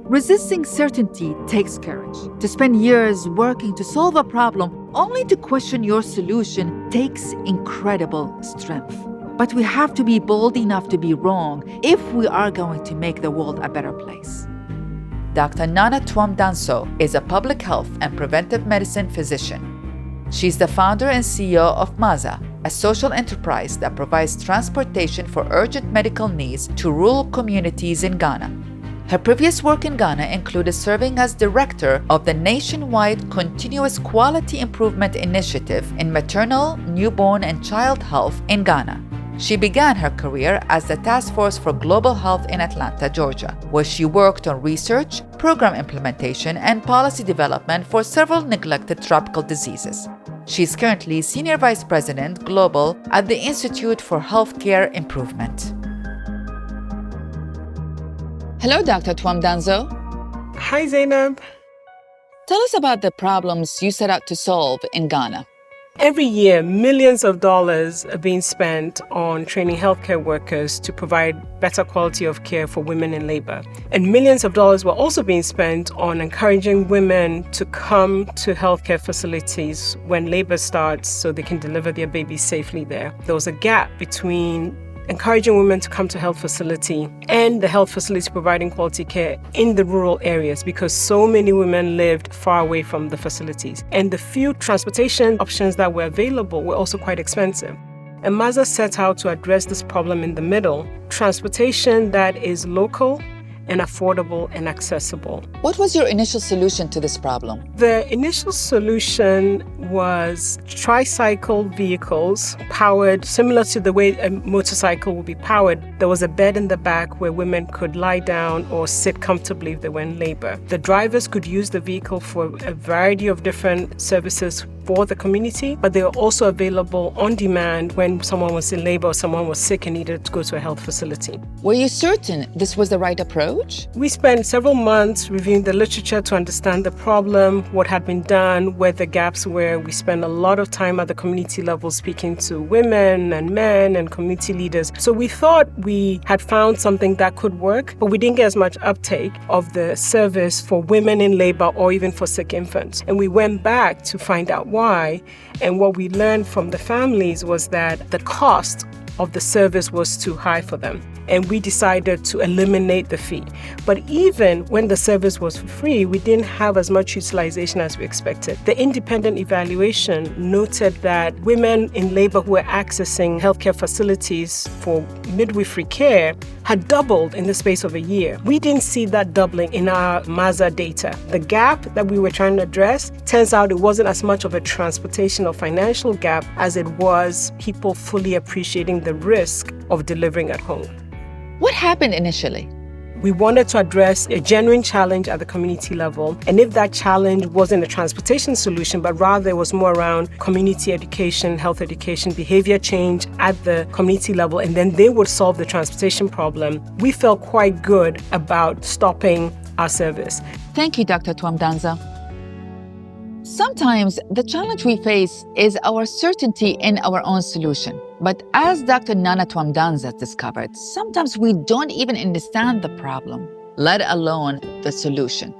Resisting certainty takes courage. To spend years working to solve a problem only to question your solution takes incredible strength. But we have to be bold enough to be wrong if we are going to make the world a better place. Dr. Nana Tuam Danzo is a public health and preventive medicine physician. She's the founder and CEO of MAZA, a social enterprise that provides transportation for urgent medical needs to rural communities in Ghana. Her previous work in Ghana included serving as director of the nationwide Continuous Quality Improvement Initiative in maternal, newborn, and child health in Ghana. She began her career as the Task Force for Global Health in Atlanta, Georgia, where she worked on research, program implementation, and policy development for several neglected tropical diseases. She is currently Senior Vice President Global at the Institute for Healthcare Improvement. Hello, Dr. Tuam Danzo. Hi, Zainab. Tell us about the problems you set out to solve in Ghana. Every year, millions of dollars are being spent on training healthcare workers to provide better quality of care for women in labor. And millions of dollars were also being spent on encouraging women to come to healthcare facilities when labor starts so they can deliver their babies safely there. There was a gap between encouraging women to come to health facility and the health facility providing quality care in the rural areas because so many women lived far away from the facilities. And the few transportation options that were available were also quite expensive. And MAZA set out to address this problem in the middle, transportation that is local and affordable and accessible. What was your initial solution to this problem? The initial solution was tricycle vehicles powered similar to the way a motorcycle would be powered. There was a bed in the back where women could lie down or sit comfortably if they were in labor. The drivers could use the vehicle for a variety of different services for the community, but they were also available on demand when someone was in labor or someone was sick and needed to go to a health facility. Were you certain this was the right approach? We spent several months reviewing the literature to understand the problem, what had been done, where the gaps were. We spent a lot of time at the community level speaking to women and men and community leaders. So we thought we had found something that could work, but we didn't get as much uptake of the service for women in labor or even for sick infants. And we went back to find out why. And what we learned from the families was that the cost of the service was too high for them. And we decided to eliminate the fee. But even when the service was for free, we didn't have as much utilization as we expected. The independent evaluation noted that women in labor who were accessing healthcare facilities for midwifery care had doubled in the space of a year. We didn't see that doubling in our MAZA data. The gap that we were trying to address, turns out it wasn't as much of a transportation or financial gap as it was people fully appreciating the risk of delivering at home. What happened initially? We wanted to address a genuine challenge at the community level. And if that challenge wasn't a transportation solution, but rather it was more around community education, health education, behavior change at the community level, and then they would solve the transportation problem, we felt quite good about stopping our service. Thank you, Dr. Tuam Danzo. Sometimes the challenge we face is our certainty in our own solution. But as Dr. Nana Tuam Danzo discovered, sometimes we don't even understand the problem, let alone the solution.